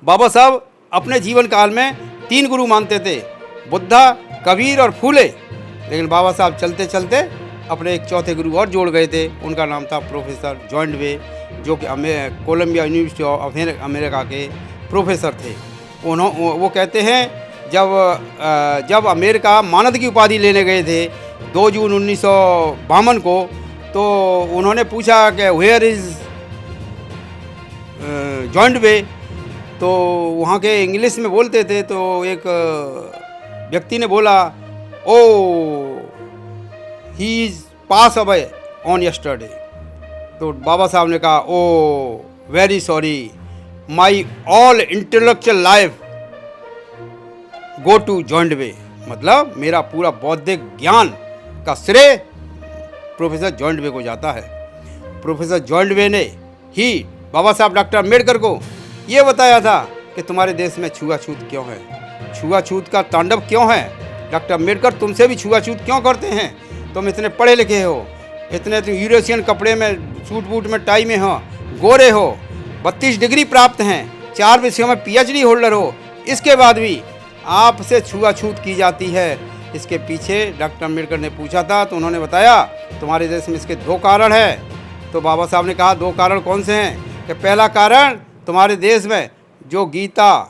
बाबा साहब अपने जीवन काल में 3 गुरु मानते थे, बुद्धा, कबीर और फूले। लेकिन बाबा साहब चलते चलते अपने एक चौथे गुरु और जोड़ गए थे। उनका नाम था प्रोफेसर जॉइंट वे, जो कि कोलंबिया यूनिवर्सिटी ऑफ अमेरिका के प्रोफेसर थे। वो कहते हैं जब अमेरिका मानद की उपाधि लेने गए थे 2 जून 1952 को, तो उन्होंने पूछा कि वेयर इज़ जॉइंट वे। तो वहाँ के इंग्लिश में बोलते थे, तो एक व्यक्ति ने बोला, oh he is pass away on yesterday. तो बाबा साहब ने कहा, oh very sorry, my all intellectual life go to joint way. मतलब मेरा पूरा बौद्धिक ज्ञान का श्रेय प्रोफेसर जॉइंट वे को जाता है। प्रोफेसर जॉइंट वे ने ही बाबा साहब डॉक्टर अम्बेडकर को ये बताया था कि तुम्हारे देश में छुआछूत क्यों है, छुआछूत का तांडव क्यों है। डॉक्टर अम्बेडकर तुमसे भी छुआछूत क्यों करते हैं? तुम इतने पढ़े लिखे हो, इतने तो यूरोशियन कपड़े में, सूट बूट में, टाई में हो, गोरे हो, 32 डिग्री प्राप्त हैं, 4 विषयों में PhD होल्डर हो, इसके बाद भी आपसे छुआछूत की जाती है। इसके पीछे डॉक्टर अम्बेडकर ने पूछा था, तो उन्होंने बताया तुम्हारे देश में इसके 2 कारण हैं। तो बाबा साहब ने कहा 2 कारण कौन से हैं? कि पहला कारण, तुम्हारे देश में जो गीता,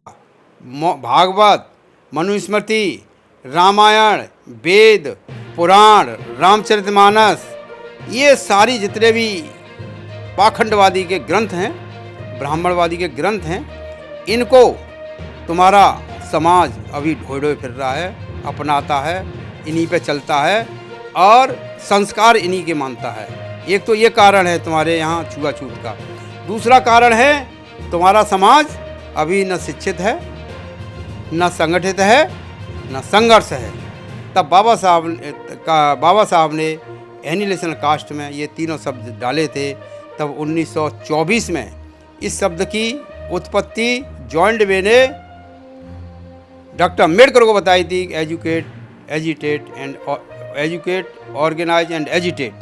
भागवत, मनुस्मृति, रामायण, वेद, पुराण, रामचरितमानस, ये सारी जितने भी पाखंडवादी के ग्रंथ हैं, ब्राह्मणवादी के ग्रंथ हैं, इनको तुम्हारा समाज अभी ढोए फिर रहा है, अपनाता है, इन्हीं पे चलता है और संस्कार इन्हीं के मानता है। एक तो ये कारण है तुम्हारे यहाँ छुआछूत का। दूसरा कारण है तुम्हारा समाज अभी न शिक्षित है, न संगठित है, न संघर्ष है। तब बाबा साहब ने एनिलेशन कास्ट में ये तीनों शब्द डाले थे। तब 1924 में इस शब्द की उत्पत्ति जॉइंट वे ने डॉक्टर अम्बेडकर को बताई थी। एजुकेट, ऑर्गेनाइज एंड एजिटेट,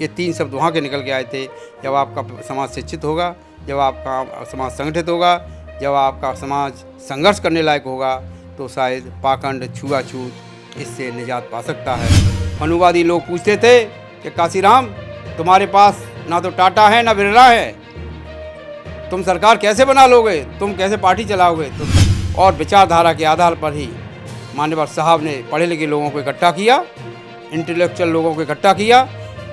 ये 3 शब्द वहाँ के निकल के आए थे। जब आपका समाज शिक्षित होगा, जब आपका समाज संगठित होगा, जब आपका समाज संघर्ष करने लायक होगा, तो शायद पाखंड, छुआछूत इससे निजात पा सकता है। मनुवादी लोग पूछते थे कि काशीराम, तुम्हारे पास ना तो टाटा है ना बिरला है, तुम सरकार कैसे बना लोगे, तुम कैसे पार्टी चलाओगे? और विचारधारा के आधार पर ही मान्यवर साहब ने पढ़े लिखे लोगों को इकट्ठा किया, इंटेलेक्चुअल लोगों को इकट्ठा किया,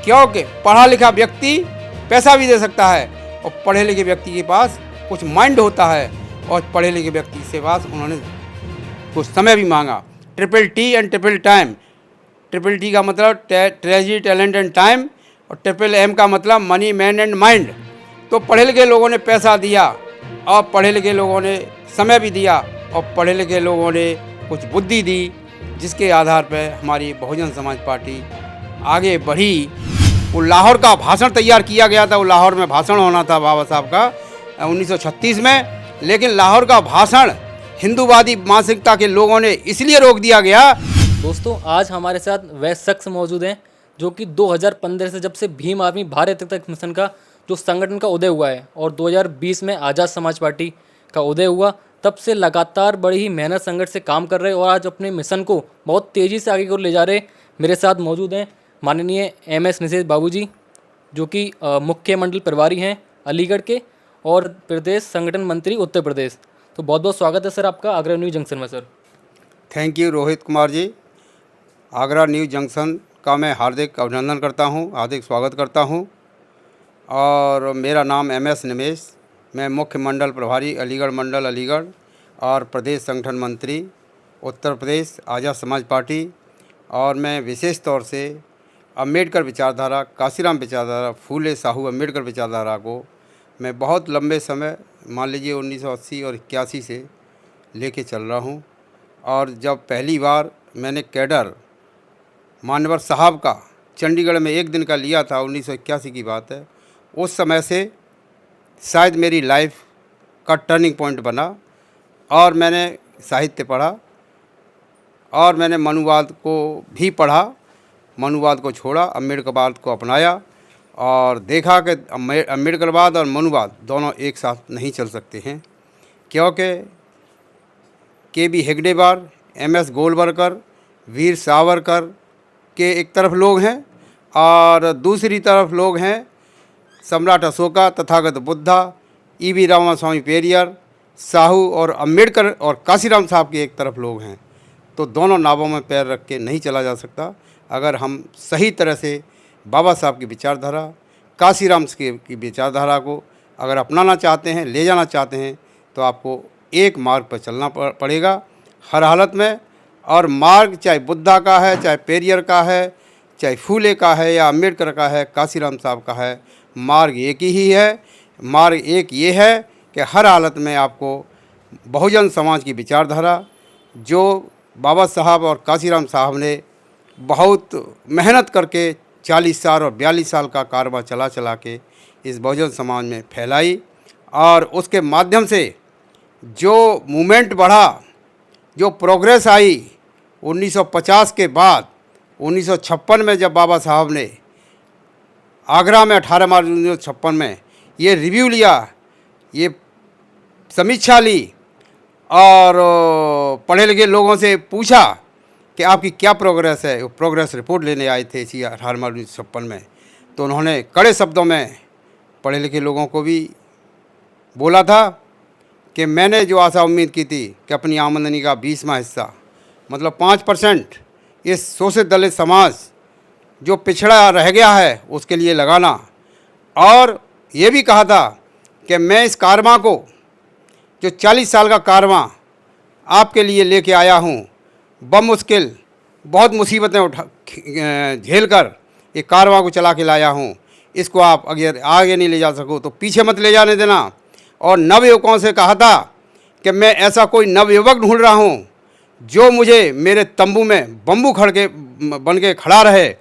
क्योंकि पढ़ा लिखा व्यक्ति पैसा भी दे सकता है और पढ़े लिखे व्यक्ति के पास कुछ माइंड होता है, और पढ़े लिखे व्यक्ति के पास उन्होंने कुछ समय भी मांगा। TTT and triple time. TTT का मतलब ट्रेजरी, टैलेंट एंड टाइम, और MM का मतलब मनी, मैन एंड माइंड। तो पढ़े लिखे लोगों ने पैसा दिया, और पढ़े लिखे लोगों ने समय भी दिया, और पढ़े लिखे लोगों ने कुछ बुद्धि दी, जिसके आधार पर हमारी बहुजन समाज पार्टी आगे बढ़ी। वो लाहौर का भाषण तैयार किया गया था, वो लाहौर में भाषण होना था बाबा साहब का 1936 में, लेकिन लाहौर का भाषण हिंदूवादी मानसिकता के लोगों ने इसलिए रोक दिया गया। दोस्तों, आज हमारे साथ वह शख्स मौजूद हैं जो कि 2015 से, जब से भीम आर्मी भारत तक मिशन का जो संगठन का उदय हुआ है और 2020 में आज़ाद समाज पार्टी का उदय हुआ, तब से लगातार बड़ी ही मेहनत संघर्ष से काम कर रहे और आज अपने मिशन को बहुत तेज़ी से आगे की ओर ले जा रहे। मेरे साथ मौजूद हैं माननीय MS निषेध बाबू जी, जो कि मुख्य मंडल प्रभारी हैं अलीगढ़ के और प्रदेश संगठन मंत्री उत्तर प्रदेश। तो बहुत बहुत स्वागत है सर आपका आगरा न्यू जंक्शन में। Sir thank you Rohit Kumar ji. Agra new junction का मैं हार्दिक अभिनंदन करता हूँ, हार्दिक स्वागत करता हूँ। और मेरा नाम MS निमेश, मैं मुख्य मंडल प्रभारी अलीगढ़ मंडल अलीगढ़ और प्रदेश संगठन मंत्री उत्तर प्रदेश आज़ाद समाज पार्टी। और मैं विशेष तौर से अम्बेडकर विचारधारा, काशीराम विचारधारा, फूले साहू अम्बेडकर विचारधारा को मैं बहुत लंबे समय, मान लीजिए 1980 और 81 से लेके चल रहा हूँ। और जब पहली बार मैंने कैडर मान्यवर साहब का चंडीगढ़ में 1 दिन का लिया था, 1981 की बात है, उस समय से शायद मेरी लाइफ का टर्निंग पॉइंट बना। और मैंने साहित्य पढ़ा, और मैंने मनुवाद को भी पढ़ा, मनुवाद को छोड़ा, अम्बेडकरवाद को अपनाया, और देखा कि अम्बेडकरवाद और मनुवाद दोनों एक साथ नहीं चल सकते हैं, क्योंकि के.बी. हेगडेवार, एम.एस. गोलवलकर, वीर सावरकर के एक तरफ लोग हैं और दूसरी तरफ लोग हैं सम्राट अशोका, तथागत बुद्धा, ई.वी. रामास्वामी पेरियर, साहू और अंबेडकर और काशीराम साहब के एक तरफ लोग हैं। तो दोनों नावों में पैर रख के नहीं चला जा सकता। अगर हम सही तरह से बाबा साहब की विचारधारा, काशीराम की विचारधारा को अगर अपनाना चाहते हैं, ले जाना चाहते हैं, तो आपको एक मार्ग पर चलना पड़ेगा हर हालत में। और मार्ग चाहे बुद्धा का है, चाहे पेरियर का है, चाहे फूले का है या अंबेडकर का है, काशीराम साहब का है, मार्ग एक ही है। मार्ग एक ये है कि हर हालत में आपको बहुजन समाज की विचारधारा, जो बाबा साहब और काशीराम साहब ने बहुत मेहनत करके 40 साल और 42 साल का कारवां चला चला के इस बहुजन समाज में फैलाई, और उसके माध्यम से जो मूवमेंट बढ़ा, जो प्रोग्रेस आई 1950 के बाद 1956 में जब बाबा साहब ने आगरा में 18 मार्च 1956 में ये रिव्यू लिया, ये समीक्षा ली और पढ़े लिखे लोगों से पूछा कि आपकी क्या प्रोग्रेस है। वो प्रोग्रेस रिपोर्ट लेने आए थे इसी 18 मार्च 1956 में। तो उन्होंने कड़े शब्दों में पढ़े लिखे लोगों को भी बोला था कि मैंने जो आशा उम्मीद की थी कि अपनी आमदनी का 20वां हिस्सा, मतलब 5% इस शोषित दलित समाज जो पिछड़ा रह गया है उसके लिए लगाना, और ये भी कहा था कि मैं इस कारवां को, जो 40 साल का कारवां आपके लिए लेके आया हूँ, बमुश्किल बहुत मुसीबतें झेल कर ये कारवां को चला के लाया हूँ, इसको आप अगर आगे नहीं ले जा सको तो पीछे मत ले जाने देना। और नवयुवकों से कहा था कि मैं ऐसा कोई नवयुवक ढूंढ रहा हूँ जो मुझे मेरे तंबू में बम्बू बन के खड़ा रहे,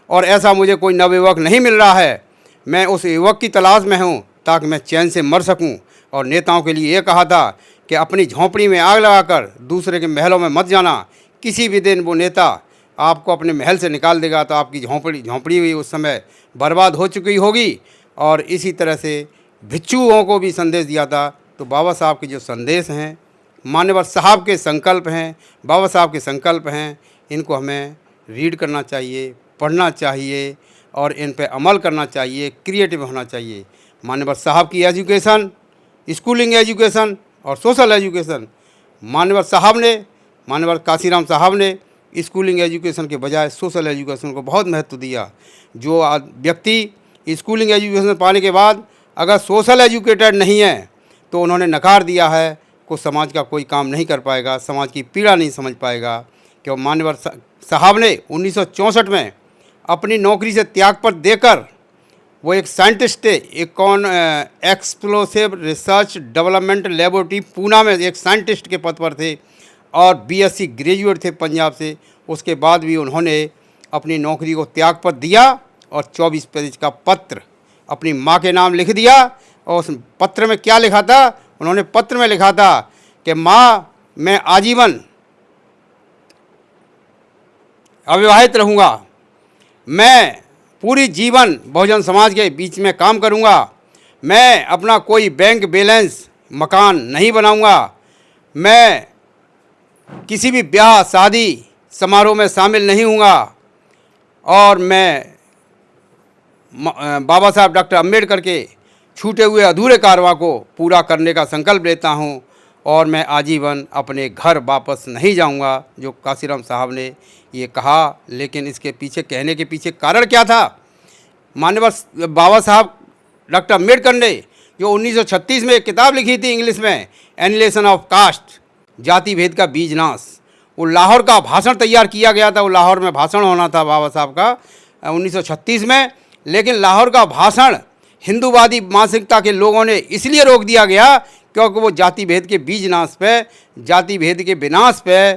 और ऐसा मुझे कोई नवयुवक नहीं मिल रहा है। मैं उस युवक की तलाश में हूँ ताकि मैं चैन से मर सकूँ। और नेताओं के लिए ये कहा था कि अपनी झोंपड़ी में आग लगाकर दूसरे के महलों में मत जाना। किसी भी दिन वो नेता आपको अपने महल से निकाल देगा तो आपकी झोंपड़ी भी उस समय बर्बाद हो चुकी होगी। और इसी तरह से भिक्षुओं को भी संदेश दिया था। तो बाबा साहब के जो संदेश हैं, मान्यवर साहब के संकल्प हैं, बाबा साहब के संकल्प हैं, इनको हमें रीड करना चाहिए, पढ़ना चाहिए और इन पे अमल करना चाहिए, क्रिएटिव होना चाहिए। मान्यवर साहब की एजुकेशन, स्कूलिंग एजुकेशन और सोशल एजुकेशन, मान्यवर काशीराम साहब ने स्कूलिंग एजुकेशन के बजाय सोशल एजुकेशन को बहुत महत्व दिया। जो व्यक्ति स्कूलिंग एजुकेशन पाने के बाद अगर सोशल एजुकेटेड नहीं है तो उन्होंने नकार दिया है कि समाज का कोई काम नहीं कर पाएगा, समाज की पीड़ा नहीं समझ पाएगा। क्यों मान्यवर साहब ने 1964 में अपनी नौकरी से त्यागपत्र देकर वो एक साइंटिस्ट थे, explosive research development laboratory Poona में एक साइंटिस्ट के पद पर थे और बीएससी ग्रेजुएट थे पंजाब से। उसके बाद भी उन्होंने अपनी नौकरी को त्यागपत्र दिया और 24 पेज का पत्र अपनी माँ के नाम लिख दिया। और उस पत्र में क्या लिखा था? उन्होंने पत्र में लिखा था कि माँ, मैं आजीवन अविवाहित रहूँगा, मैं पूरी जीवन बहुजन समाज के बीच में काम करूँगा, मैं अपना कोई बैंक बैलेंस मकान नहीं बनाऊँगा, मैं किसी भी ब्याह शादी समारोह में शामिल नहीं हूँगा, और मैं बाबा साहब डॉक्टर अम्बेडकर के छूटे हुए अधूरे कारवां को पूरा करने का संकल्प लेता हूँ, और मैं आजीवन अपने घर वापस नहीं जाऊँगा। जो काशीराम साहब ने ये कहा, लेकिन इसके पीछे कहने के पीछे कारण क्या था? माननीय बाबा साहब डॉक्टर अम्बेडकर ने जो 1936 में एक किताब लिखी थी इंग्लिश में, एनिहिलेशन ऑफ कास्ट, जाति भेद का बीज नाश, वो लाहौर का भाषण तैयार किया गया था। वो लाहौर में भाषण होना था बाबा साहब का 1936 में, लेकिन लाहौर का भाषण हिंदूवादी मानसिकता के लोगों ने इसलिए रोक दिया गया क्योंकि वो जाति भेद के बीज नाश पे, जाति भेद के विनाश पे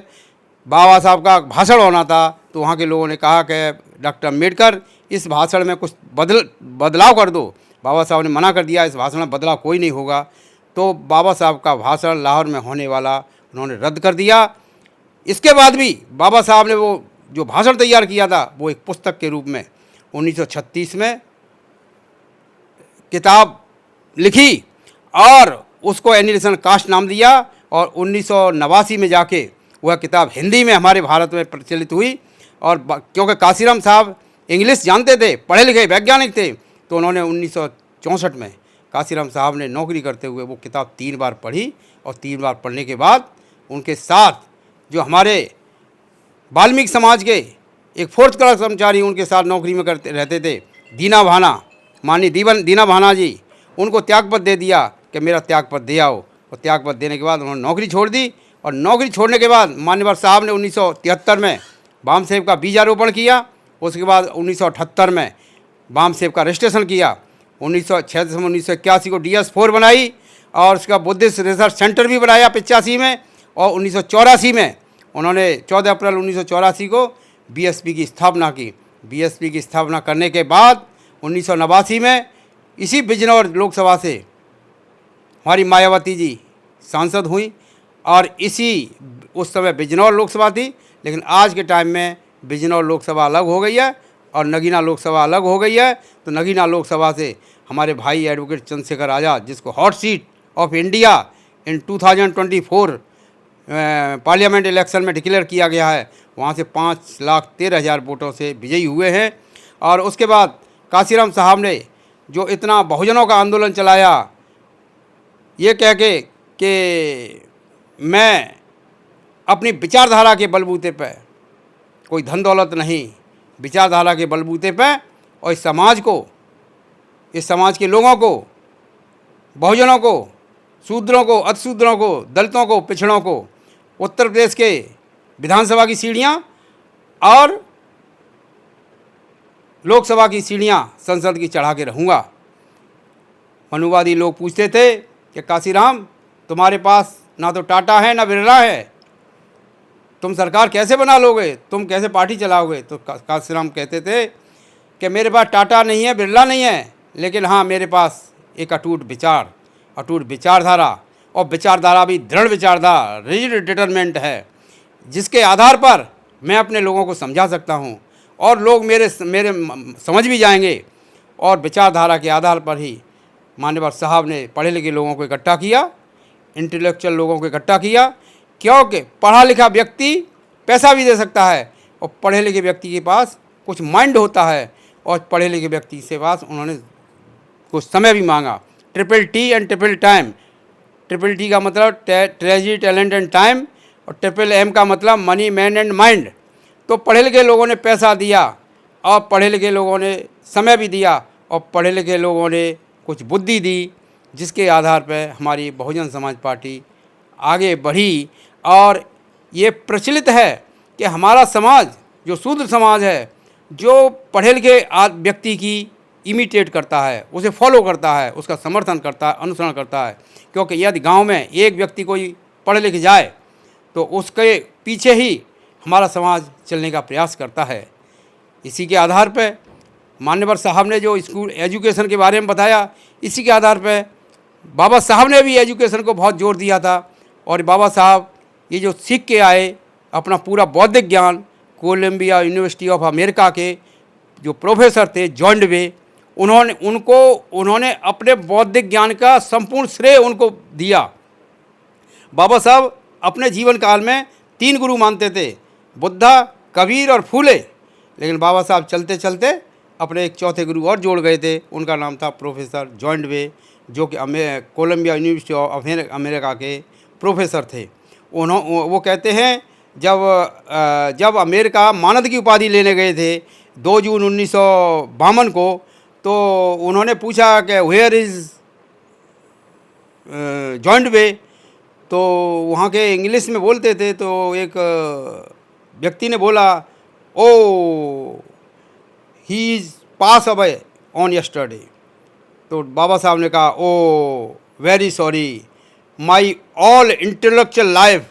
बाबा साहब का भाषण होना था। तो वहाँ के लोगों ने कहा कि डॉक्टर अम्बेडकर इस भाषण में कुछ बदलाव कर दो। बाबा साहब ने मना कर दिया, इस भाषण में बदलाव कोई नहीं होगा। तो बाबा साहब का भाषण लाहौर में होने वाला उन्होंने रद्द कर दिया। इसके बाद भी बाबा साहब ने वो जो भाषण तैयार किया था वो एक पुस्तक के रूप में 1936 में किताब लिखी, और उसको एनिमेशन कास्ट नाम दिया और 1989 में जाके वह किताब हिंदी में हमारे भारत में प्रचलित हुई। और क्योंकि काशीराम साहब इंग्लिश जानते थे, पढ़े लिखे वैज्ञानिक थे, तो उन्होंने 1964 में काशीराम साहब ने नौकरी करते हुए वो किताब 3 बार पढ़ी और 3 बार पढ़ने के बाद उनके साथ जो हमारे वाल्मीकि समाज के एक 4th क्लास कर्मचारी उनके साथ नौकरी में करते रहते थे, दीना भाना, माननीय दीना भाना जी, उनको त्यागपत्र दे दिया कि मेरा त्यागपत्र दे आओ। और त्यागपत्र देने के बाद उन्होंने नौकरी छोड़ दी। और नौकरी छोड़ने के बाद मान्यवर साहब ने 1973 में बामसेब का बीजारोपण किया। उसके बाद 1978 में बामसेब का रजिस्ट्रेशन किया। 1981 को DS4 बनाई और उसका बुद्धिस्ट रिसर्च सेंटर भी बनाया 85 में। और 1984 में उन्होंने 14 अप्रैल 1984 को BSP की स्थापना की। BSP की स्थापना करने के बाद 1989 में इसी बिजनौर लोकसभा से हमारी मायावती जी सांसद हुई। और उस समय बिजनौर लोकसभा थी, लेकिन आज के टाइम में बिजनौर लोकसभा अलग हो गई है और नगीना लोकसभा अलग हो गई है। तो नगीना लोकसभा से हमारे भाई एडवोकेट चंद्रशेखर आज़ाद, जिसको hot seat of India in 2024 parliament election में डिक्लेयर किया गया है, वहाँ से 5,13,000 वोटों से विजयी हुए हैं। और उसके बाद काशीराम साहब ने जो इतना बहुजनों का आंदोलन चलाया, ये कह के कि मैं अपनी विचारधारा के बलबूते पे, कोई धन दौलत नहीं, विचारधारा के बलबूते पे, और इस समाज के लोगों को, बहुजनों को, शूद्रों को, अतिशूद्रों को, दलितों को, पिछड़ों को उत्तर प्रदेश के विधानसभा की सीढ़ियाँ और लोकसभा की सीढ़ियाँ संसद की चढ़ा के रहूँगा। मनुवादी लोग पूछते थे कि काशीराम, तुम्हारे पास ना तो टाटा है ना बिरला है, तुम सरकार कैसे बना लोगे, तुम कैसे पार्टी चलाओगे? तो काशीराम कहते थे कि मेरे पास टाटा नहीं है, बिरला नहीं है, लेकिन हाँ मेरे पास एक अटूट विचारधारा, और विचारधारा भी दृढ़ विचारधारा, रिजिड डिटरमेंट है, जिसके आधार पर मैं अपने लोगों को समझा सकता हूँ और लोग मेरे समझ भी जाएंगे। और विचारधारा के आधार पर ही मान्यवर साहब ने पढ़े लिखे लोगों को इकट्ठा किया, इंटेलेक्चुअल लोगों को इकट्ठा किया, क्योंकि पढ़ा लिखा व्यक्ति पैसा भी दे सकता है और पढ़े लिखे व्यक्ति के पास कुछ माइंड होता है, और पढ़े लिखे व्यक्ति से पास उन्होंने कुछ समय भी मांगा। TTT and triple time. TTT का मतलब ट्रेजरी, टैलेंट एंड टाइम, और MM का मतलब मनी, मैन एंड माइंड। तो पढ़े लिखे लोगों ने पैसा दिया और पढ़े लिखे लोगों ने समय भी दिया और पढ़े लिखे लोगों ने कुछ बुद्धि दी, जिसके आधार पर हमारी बहुजन समाज पार्टी आगे बढ़ी। और ये प्रचलित है कि हमारा समाज जो शूद्र समाज है, जो पढ़े लिखे व्यक्ति की इमिटेट करता है, उसे फॉलो करता है, उसका समर्थन करता है, अनुसरण करता है। क्योंकि यदि गांव में एक व्यक्ति कोई पढ़ लिख जाए तो उसके पीछे ही हमारा समाज चलने का प्रयास करता है। इसी के आधार पर मान्यवर साहब ने जो स्कूल एजुकेशन के बारे में बताया, इसी के आधार पर बाबा साहब ने भी एजुकेशन को बहुत जोर दिया था। और बाबा साहब ये जो सीख के आए, अपना पूरा बौद्धिक ज्ञान कोलंबिया यूनिवर्सिटी ऑफ अमेरिका के जो प्रोफेसर थे जॉन डवे, उन्होंने अपने बौद्धिक ज्ञान का संपूर्ण श्रेय उनको दिया। बाबा साहब अपने जीवन काल में 3 गुरु मानते थे, बुद्धा, कबीर और फूले, लेकिन बाबा साहब चलते चलते अपने एक चौथे गुरु और जोड़ गए थे। उनका नाम था प्रोफेसर जॉन डवे, जो कि कोलंबिया यूनिवर्सिटी ऑफ अमेरिका के प्रोफेसर थे। वो कहते हैं जब अमेरिका मानद की उपाधि लेने गए थे 2 जून 1952 को, तो उन्होंने पूछा कि वेयर इज़ जॉन डवे, तो वहाँ के इंग्लिश में बोलते थे, तो एक व्यक्ति ने बोला, oh he is pass away on yesterday. तो बाबा साहब ने कहा, oh very sorry, my all intellectual life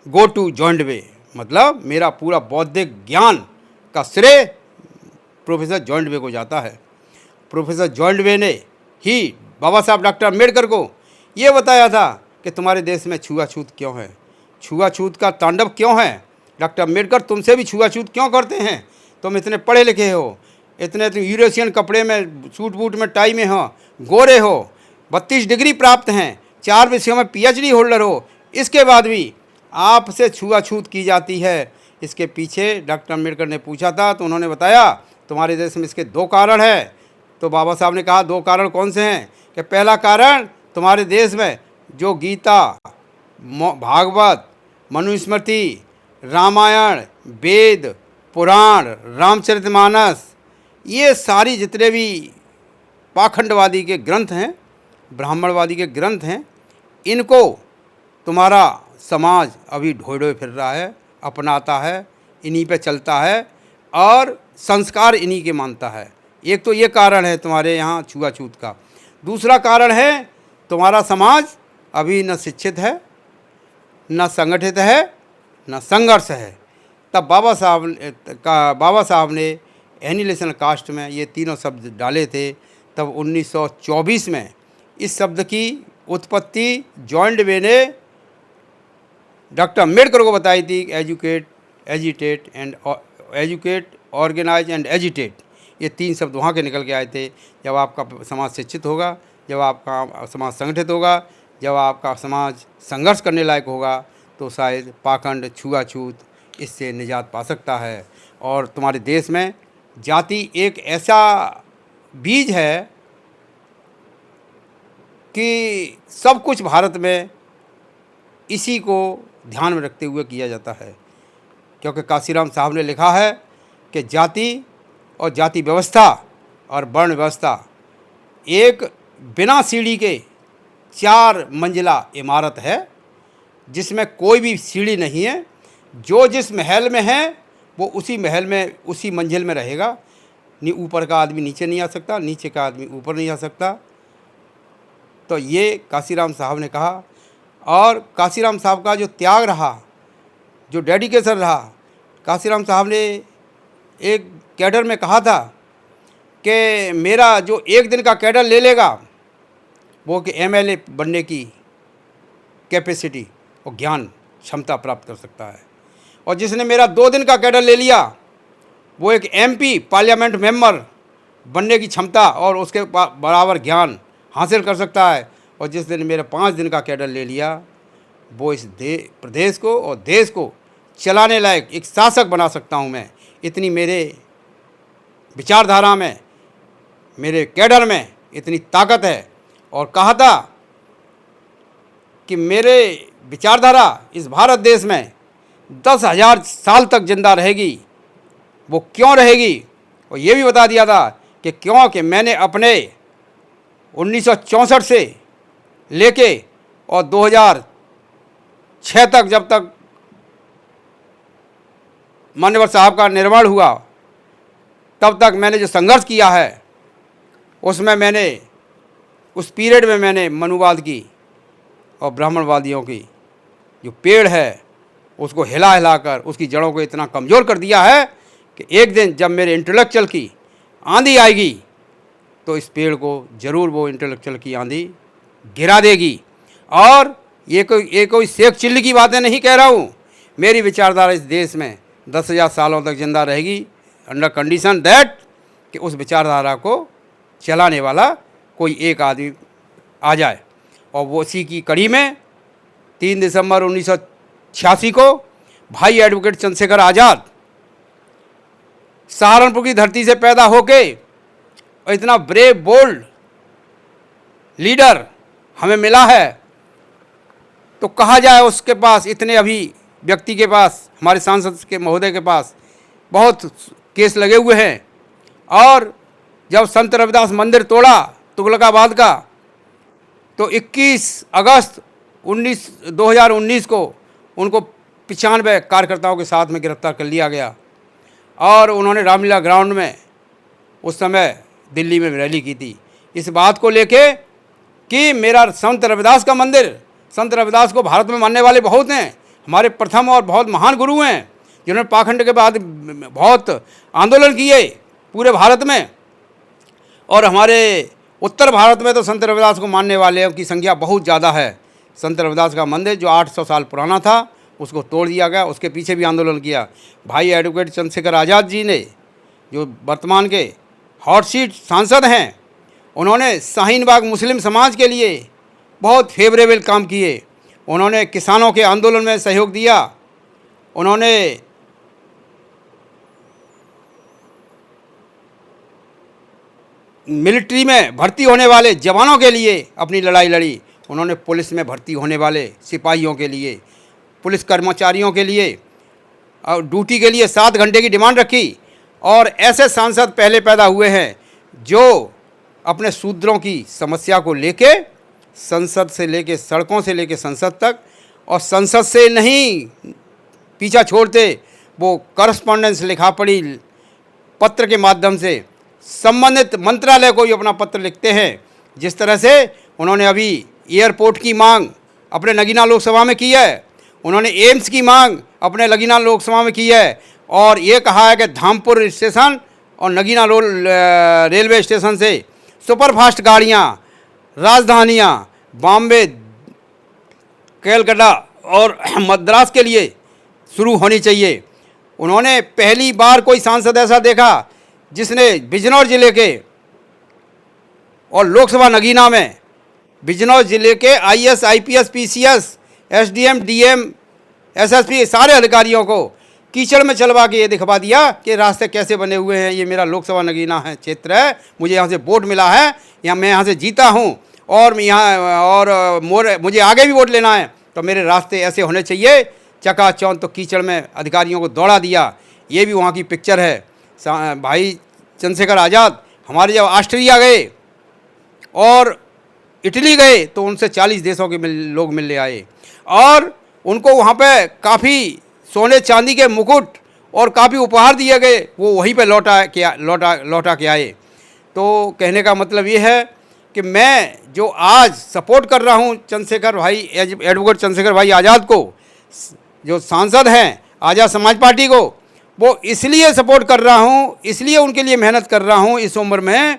go to John Dewey, मतलब मेरा पूरा बौद्धिक ज्ञान का श्रेय प्रोफेसर जॉन डवे को जाता है। प्रोफेसर जॉन डवे ने ही बाबा साहब डॉक्टर अम्बेडकर को ये बताया था कि तुम्हारे देश में छुआछूत क्यों है, छुआछूत का तांडव क्यों है, डॉक्टर अम्बेडकर तुमसे भी छुआछूत क्यों करते हैं, तुम इतने पढ़े लिखे हो, इतने तुम यूरोशियन कपड़े में, सूट बूट में, टाई में हो, गोरे हो, 32 डिग्री प्राप्त हैं, 4 विषयों में PhD होल्डर हो, इसके बाद भी आपसे छुआछूत की जाती है। इसके पीछे डॉक्टर अम्बेडकर ने पूछा था तो उन्होंने बताया तुम्हारे देश में इसके 2 कारण हैं। तो बाबा साहब ने कहा 2 कारण कौन से हैं? कि पहला कारण तुम्हारे देश में जो गीता, भागवत, मनुस्मृति, रामायण, वेद, पुराण, रामचरितमानस, ये सारी जितने भी पाखंडवादी के ग्रंथ हैं, ब्राह्मणवादी के ग्रंथ हैं, इनको तुम्हारा समाज अभी ढोए ढोए फिर रहा है, अपनाता है, इन्हीं पे चलता है और संस्कार इन्हीं के मानता है। एक तो ये कारण है तुम्हारे यहाँ छुआछूत का। दूसरा कारण है तुम्हारा समाज अभी न शिक्षित है, न संगठित है, न संघर्ष है। तब बाबा साहब ने एनिलेशन कास्ट में ये तीनों शब्द डाले थे। तब 1924 में इस शब्द की उत्पत्ति जॉइंट वे ने डॉक्टर अम्बेडकर को बताई थी। एजुकेट, ऑर्गेनाइज एंड एजिटेट, ये 3 शब्द वहाँ के निकल के आए थे। जब आपका समाज शिक्षित होगा, जब आपका समाज संगठित होगा, जब आपका समाज संघर्ष करने लायक होगा, तो शायद पाखंड, छुआछूत इससे निजात पा सकता है। और तुम्हारे देश में जाति एक ऐसा बीज है कि सब कुछ भारत में इसी को ध्यान में रखते हुए किया जाता है। क्योंकि काशीराम साहब ने लिखा है कि जाति और जाति व्यवस्था और वर्ण व्यवस्था एक बिना सीढ़ी के 4 मंजिला इमारत है, जिसमें कोई भी सीढ़ी नहीं है। जो जिस महल में है वो उसी महल में, उसी मंजिल में रहेगा। ऊपर का आदमी नीचे नहीं आ सकता, नीचे का आदमी ऊपर नहीं आ सकता। तो ये काशीराम साहब ने कहा। और काशीराम साहब का जो त्याग रहा, जो डेडिकेशन रहा, काशीराम साहब ने एक कैडर में कहा था कि मेरा जो 1 दिन का कैडर ले लेगा वो कि MLA बनने की कैपेसिटी और ज्ञान क्षमता प्राप्त कर सकता है। और जिसने मेरा 2 दिन का कैडर ले लिया वो एक MP पार्लियामेंट मेंबर बनने की क्षमता और उसके बराबर ज्ञान हासिल कर सकता है। और जिस दिन मेरा 5 दिन का कैडर ले लिया वो इस प्रदेश को और देश को चलाने लायक एक शासक बना सकता हूँ मैं। इतनी मेरे विचारधारा में, मेरे कैडर में इतनी ताकत है। और कहा था कि मेरे विचारधारा इस भारत देश में 10,000 साल तक जिंदा रहेगी। वो क्यों रहेगी? और ये भी बता दिया था कि क्यों, कि मैंने अपने 1964 से लेके और 2006 तक, जब तक मान्यवर साहब का निर्माण हुआ, तब तक मैंने जो संघर्ष किया है उसमें मैंने, उस पीरियड में मैंने मनुवाद की और ब्राह्मणवादियों की जो पेड़ है उसको हिला हिलाकर उसकी जड़ों को इतना कमज़ोर कर दिया है कि एक दिन जब मेरे इंटेलेक्चुअल की आंधी आएगी तो इस पेड़ को ज़रूर वो इंटेलेक्चुअल की आंधी गिरा देगी। और ये कोई शेख चिल्ली की बातें नहीं कह रहा हूँ। मेरी विचारधारा इस देश में 10,000 सालों तक जिंदा रहेगी, अंडर कंडीशन दैट कि उस विचारधारा को चलाने वाला कोई एक आदमी आ जाए। और वो उसी की कड़ी में 3 दिसंबर 1986 को भाई एडवोकेट चंद्रशेखर आज़ाद सहारनपुर की धरती से पैदा होके और इतना ब्रेव बोल्ड लीडर हमें मिला है। तो कहा जाए उसके पास, इतने अभी व्यक्ति के पास, हमारे सांसद के महोदय के पास बहुत केस लगे हुए हैं। और जब संत रविदास मंदिर तोड़ा तुगलकाबाद का, तो 21 अगस्त 2019 को उनको 95 कार्यकर्ताओं के साथ में गिरफ्तार कर लिया गया। और उन्होंने रामलीला ग्राउंड में उस समय दिल्ली में रैली की थी इस बात को लेके कि मेरा संत रविदास का मंदिर, संत रविदास को भारत में मानने वाले बहुत हैं, हमारे प्रथम और बहुत महान गुरु हैं जिन्होंने पाखंड के बाद बहुत आंदोलन किए पूरे भारत में। और हमारे उत्तर भारत में तो संत रविदास को मानने वाले की संख्या बहुत ज़्यादा है। संत रविदास का मंदिर जो 800 साल पुराना था उसको तोड़ दिया गया, उसके पीछे भी आंदोलन किया। भाई एडवोकेट चंद्रशेखर आज़ाद जी ने, जो वर्तमान के हॉट सीट सांसद हैं, उन्होंने शाहीन बाग मुस्लिम समाज के लिए बहुत फेवरेबल काम किए। उन्होंने किसानों के आंदोलन में सहयोग दिया। उन्होंने मिलिट्री में भर्ती होने वाले जवानों के लिए अपनी लड़ाई लड़ी। उन्होंने पुलिस में भर्ती होने वाले सिपाहियों के लिए, पुलिस कर्मचारियों के लिए और ड्यूटी के लिए 7 घंटे की डिमांड रखी। और ऐसे सांसद पहले पैदा हुए हैं जो अपने शूद्रों की समस्या को लेके संसद से लेके, सड़कों से लेके संसद तक, और संसद से नहीं पीछा छोड़ते, वो करस्पॉन्डेंस लिखा पढ़ी पत्र के माध्यम से संबंधित मंत्रालय को भी अपना पत्र लिखते हैं। जिस तरह से उन्होंने अभी एयरपोर्ट की मांग अपने नगीना लोकसभा में की है, उन्होंने एम्स की मांग अपने नगीना लोकसभा में की है, और ये कहा है कि धामपुर स्टेशन और नगीना रेलवे स्टेशन से सुपरफास्ट गाड़ियाँ, राजधानियाँ बॉम्बे, कलकत्ता और मद्रास के लिए शुरू होनी चाहिए। उन्होंने पहली बार कोई सांसद ऐसा देखा जिसने बिजनौर ज़िले के और लोकसभा नगीना में बिजनौर ज़िले के IAS, IPS, PCS, SDM, DM, SSP सारे अधिकारियों को कीचड़ में चलवा के ये दिखवा दिया कि रास्ते कैसे बने हुए हैं। ये मेरा लोकसभा नगीना है, क्षेत्र है, मुझे यहाँ से वोट मिला है, मैं यहाँ से जीता हूँ और मुझे आगे भी वोट लेना है, तो मेरे रास्ते ऐसे होने चाहिए। चकाचौंध तो कीचड़ में अधिकारियों को दौड़ा दिया। ये भी वहाँ की पिक्चर है। भाई चंद्रशेखर आज़ाद हमारे जब ऑस्ट्रेलिया गए और इटली गए तो उनसे 40 देशों के लोग मिलने आए और उनको वहाँ पे काफ़ी सोने चांदी के मुकुट और काफ़ी उपहार दिए गए। वो वहीं पे लौटा के आए। तो कहने का मतलब ये है कि मैं जो आज सपोर्ट कर रहा हूँ चंद्रशेखर भाई, एडवोकेट चंद्रशेखर भाई आज़ाद को, जो सांसद हैं आज़ाद समाज पार्टी को, वो इसलिए सपोर्ट कर रहा हूँ, इसलिए उनके लिए मेहनत कर रहा हूँ इस उम्र में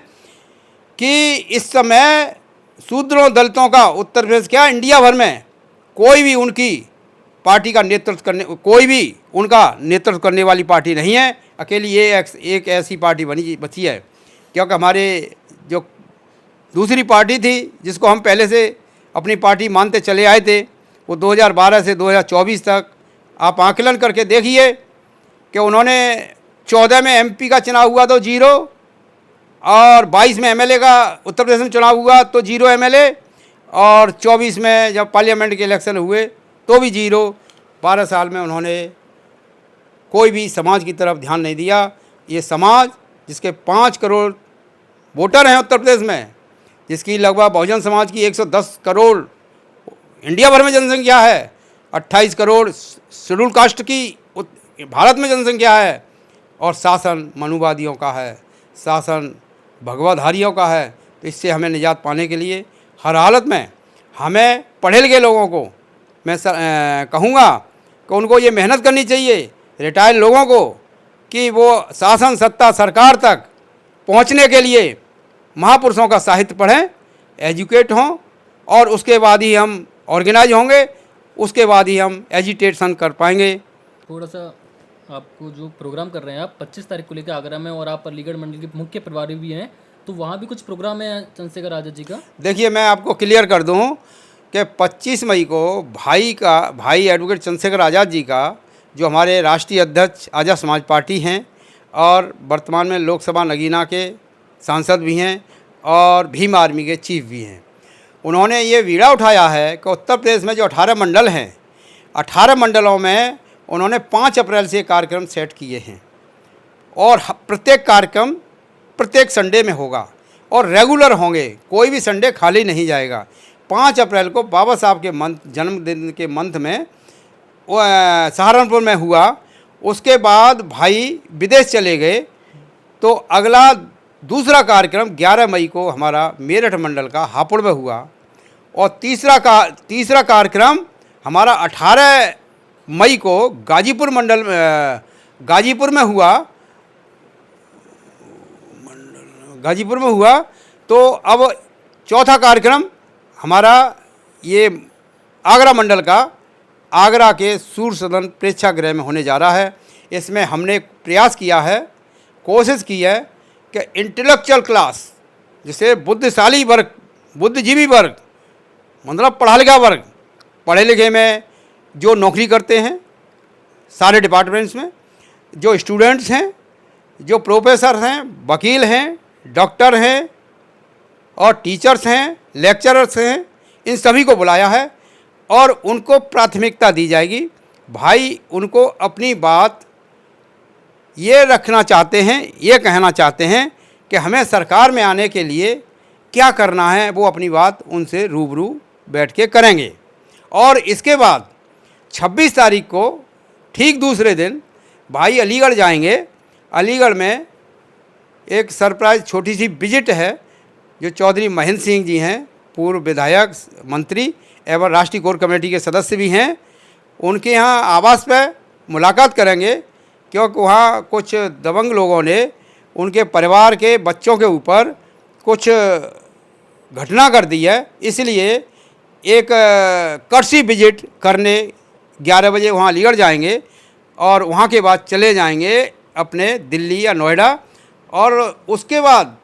कि इस समय शूद्रों दलितों का उत्तर प्रदेश क्या इंडिया भर में कोई भी उनकी पार्टी का नेतृत्व करने, कोई भी उनका नेतृत्व करने वाली पार्टी नहीं है। अकेली ये एक ऐसी पार्टी बची है, क्योंकि हमारे जो दूसरी पार्टी थी जिसको हम पहले से अपनी पार्टी मानते चले आए थे, वो 2012 से 2024 तक आप आकलन करके देखिए कि उन्होंने 14 में MP का चुनाव हुआ तो 0, और 22 में MLA का उत्तर प्रदेश में चुनाव हुआ तो 0 MLA, और 24 में जब पार्लियामेंट के इलेक्शन हुए तो भी 0। 12 साल में उन्होंने कोई भी समाज की तरफ ध्यान नहीं दिया। ये समाज जिसके 5 करोड़ वोटर हैं उत्तर प्रदेश में, जिसकी लगभग बहुजन समाज की 110 करोड़ इंडिया भर में जनसंख्या है, 28 करोड़ शेड्यूल कास्ट की भारत में जनसंख्या है, और शासन मनुवादियों का है, शासन भगवाधारियों का है। तो इससे हमें निजात पाने के लिए हर हालत में हमें पढ़े लिखे लोगों को मैं कहूँगा कि उनको ये मेहनत करनी चाहिए, रिटायर्ड लोगों को, कि वो शासन सत्ता सरकार तक पहुँचने के लिए महापुरुषों का साहित्य पढ़ें, एजुकेट हों, और उसके बाद ही हम ऑर्गेनाइज होंगे, उसके बाद ही हम एजिटेशन कर पाएंगे। थोड़ा सा आपको जो प्रोग्राम कर रहे हैं आप 25 तारीख को लेकर आगरा में, और आप अलीगढ़ मंडल के मुख्य प्रभारी भी हैं, तो वहाँ भी कुछ प्रोग्राम है चंद्रशेखर आज़ाद जी का? देखिए, मैं आपको क्लियर कर दूं कि 25 मई को भाई एडवोकेट चंद्रशेखर आज़ाद जी का, जो हमारे राष्ट्रीय अध्यक्ष आज़ाद समाज पार्टी हैं और वर्तमान में लोकसभा नगीना के सांसद भी हैं और भीम आर्मी के चीफ भी हैं, उन्होंने ये बीड़ा उठाया है कि उत्तर प्रदेश में जो 18 मंडल हैं, 18 मंडलों में उन्होंने 5 अप्रैल से कार्यक्रम सेट किए हैं, और प्रत्येक कार्यक्रम प्रत्येक संडे में होगा और रेगुलर होंगे, कोई भी संडे खाली नहीं जाएगा। 5 अप्रैल को बाबा साहब के जन्मदिन के मंथ में सहारनपुर में हुआ। उसके बाद भाई विदेश चले गए, तो अगला दूसरा कार्यक्रम 11 मई को हमारा मेरठ मंडल का हापुड़ में हुआ, और तीसरा कार्यक्रम हमारा 18 मई को गाजीपुर में हुआ। तो अब चौथा कार्यक्रम हमारा ये आगरा मंडल का आगरा के सूर्य सदन प्रेक्षागृह में होने जा रहा है। इसमें हमने प्रयास किया है, कोशिश की है कि इंटेलेक्चुअल क्लास जिसे बुद्धिशाली वर्ग, बुद्धिजीवी वर्ग, मतलब पढ़ा लिखा वर्ग, पढ़े लिखे में जो नौकरी करते हैं सारे डिपार्टमेंट्स में, जो स्टूडेंट्स हैं, जो प्रोफेसर हैं, वकील हैं, डॉक्टर हैं और टीचर्स हैं, लेक्चरर्स हैं, इन सभी को बुलाया है और उनको प्राथमिकता दी जाएगी। भाई उनको अपनी बात ये रखना चाहते हैं, ये कहना चाहते हैं कि हमें सरकार में आने के लिए क्या करना है, वो अपनी बात उनसे रूबरू बैठ के करेंगे। और इसके बाद 26 तारीख को ठीक दूसरे दिन भाई अलीगढ़ जाएंगे। अलीगढ़ में एक सरप्राइज़ छोटी सी विजिट है, जो चौधरी महेंद्र सिंह जी हैं, पूर्व विधायक, मंत्री एवं राष्ट्रीय कोर कमेटी के सदस्य भी हैं, उनके यहाँ आवास पर मुलाकात करेंगे, क्योंकि वहाँ कुछ दबंग लोगों ने उनके परिवार के बच्चों के ऊपर कुछ घटना कर दी है। इसलिए एक कर्सी विजिट करने 11 बजे वहाँ अलीगढ़ जाएंगे और वहाँ के बाद चले जाएंगे अपने दिल्ली या नोएडा। और उसके बाद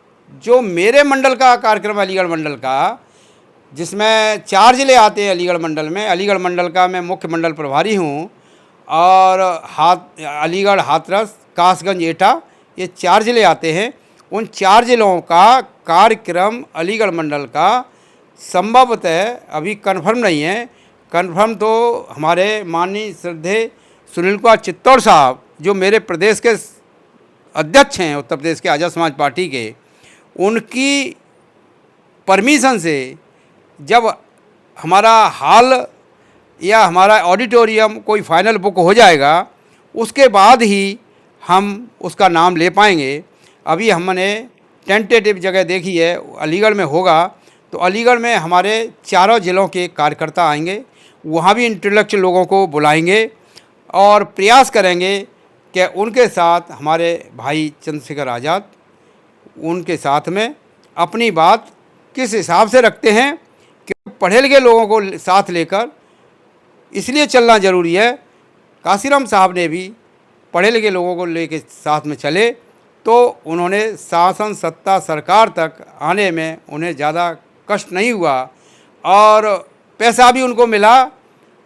जो मेरे मंडल का कार्यक्रम है, अलीगढ़ मंडल का, जिसमें 4 ज़िले आते हैं अलीगढ़ मंडल में, अलीगढ़ मंडल का मैं मुख्य मंडल प्रभारी हूँ, और अलीगढ़, हाथरस, कासगंज, एटा, ये 4 ज़िले आते हैं। उन 4 ज़िलों का कार्यक्रम अलीगढ़ मंडल का संभवतः अभी कन्फर्म नहीं है। कन्फर्म तो हमारे माननीय श्रद्धेय सुनील कुमार चित्तौड़ साहब, जो मेरे प्रदेश के अध्यक्ष हैं उत्तर प्रदेश के आज़ाद समाज पार्टी के, उनकी परमिशन से जब हमारा हॉल या हमारा ऑडिटोरियम कोई फाइनल बुक हो जाएगा, उसके बाद ही हम उसका नाम ले पाएंगे। अभी हमने टेंटेटिव जगह देखी है, अलीगढ़ में होगा, तो अलीगढ़ में हमारे चारों ज़िलों के कार्यकर्ता आएंगे, वहाँ भी इंटेलेक्चुअल लोगों को बुलाएंगे और प्रयास करेंगे कि उनके साथ हमारे भाई चंद्रशेखर आज़ाद, उनके साथ में अपनी बात किस हिसाब से रखते हैं कि पढ़े लिखे लोगों को साथ लेकर इसलिए चलना ज़रूरी है। काशीराम साहब ने भी पढ़े लिखे लोगों को लेके साथ में चले, तो उन्होंने शासन सत्ता सरकार तक आने में उन्हें ज़्यादा कष्ट नहीं हुआ और पैसा भी उनको मिला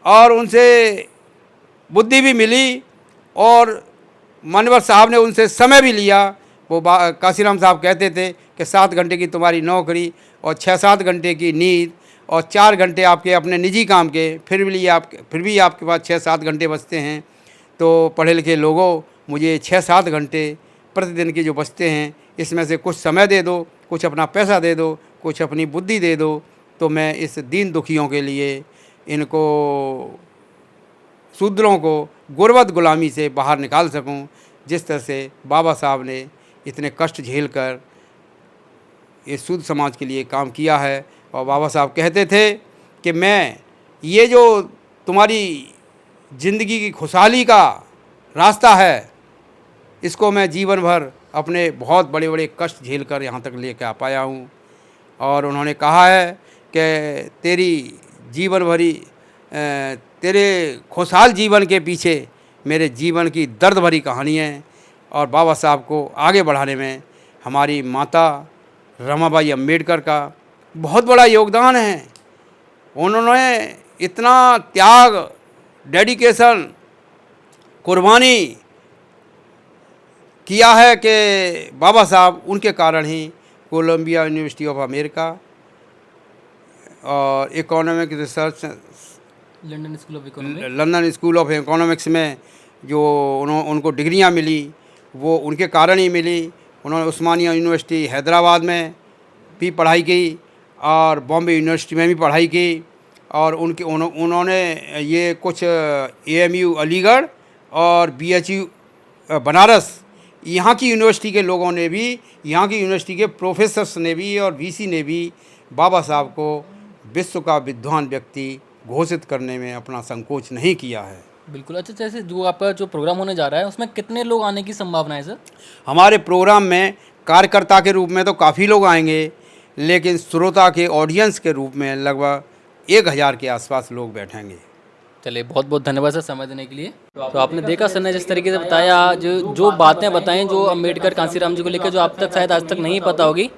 और उनसे बुद्धि भी मिली और मानवर साहब ने उनसे समय भी लिया। वो काशीराम साहब कहते थे कि 7 घंटे की तुम्हारी नौकरी और 6-7 घंटे की नींद और 4 घंटे आपके अपने निजी काम के, फिर भी आपके पास 6-7 घंटे बचते हैं। तो पढ़े लिखे लोगों, मुझे 6-7 घंटे प्रतिदिन के जो बचते हैं, इसमें से कुछ समय दे दो, कुछ अपना पैसा दे दो, कुछ अपनी बुद्धि दे दो, तो मैं इस दीन दुखियों के लिए, इनको शूद्रों को गुर्बत गुलामी से बाहर निकाल सकूं। जिस तरह से बाबा साहब ने इतने कष्ट झेल कर इस शूद्र समाज के लिए काम किया है, और बाबा साहब कहते थे कि मैं ये जो तुम्हारी ज़िंदगी की खुशहाली का रास्ता है, इसको मैं जीवन भर अपने बहुत बड़े बड़े कष्ट झेल कर यहाँ तक लेकर आ पाया हूँ। और उन्होंने कहा है कि तेरी जीवन भरी तेरे खुशहाल जीवन के पीछे मेरे जीवन की दर्द भरी कहानी है। और बाबा साहब को आगे बढ़ाने में हमारी माता रमाबाई अम्बेडकर का बहुत बड़ा योगदान है। उन्होंने इतना त्याग, डेडिकेशन, कुर्बानी किया है कि बाबा साहब, उनके कारण ही कोलंबिया यूनिवर्सिटी ऑफ अमेरिका और economic research, London school of economics में जो उनको डिग्रियां मिली, वो उनके कारण ही मिली। उन्होंने उस्मानिया यूनिवर्सिटी हैदराबाद में भी पढ़ाई की और बॉम्बे यूनिवर्सिटी में भी पढ़ाई की। और उन्होंने ये कुछ AMU अलीगढ़ और BHU बनारस, यहाँ की यूनिवर्सिटी के लोगों ने भी, यहाँ की यूनिवर्सिटी के प्रोफेसर्स ने भी और VC ने भी बाबा साहब को विश्व का विद्वान व्यक्ति घोषित करने में अपना संकोच नहीं किया है। बिल्कुल। अच्छा, जैसे जो आपका जो प्रोग्राम होने जा रहा है, उसमें कितने लोग आने की संभावना है सर? हमारे प्रोग्राम में कार्यकर्ता के रूप में तो काफ़ी लोग आएंगे, लेकिन श्रोता के, ऑडियंस के रूप में लगभग 1000 के आसपास लोग बैठेंगे। चलिए, बहुत बहुत धन्यवाद सर समय देने के लिए। तो आपने देखा सर ने जिस तरीके से बताया, जो बातें बताएं जो अम्बेडकर, कांसीराम जी को लेकर, जो आप तक शायद आज तक नहीं पता होगी,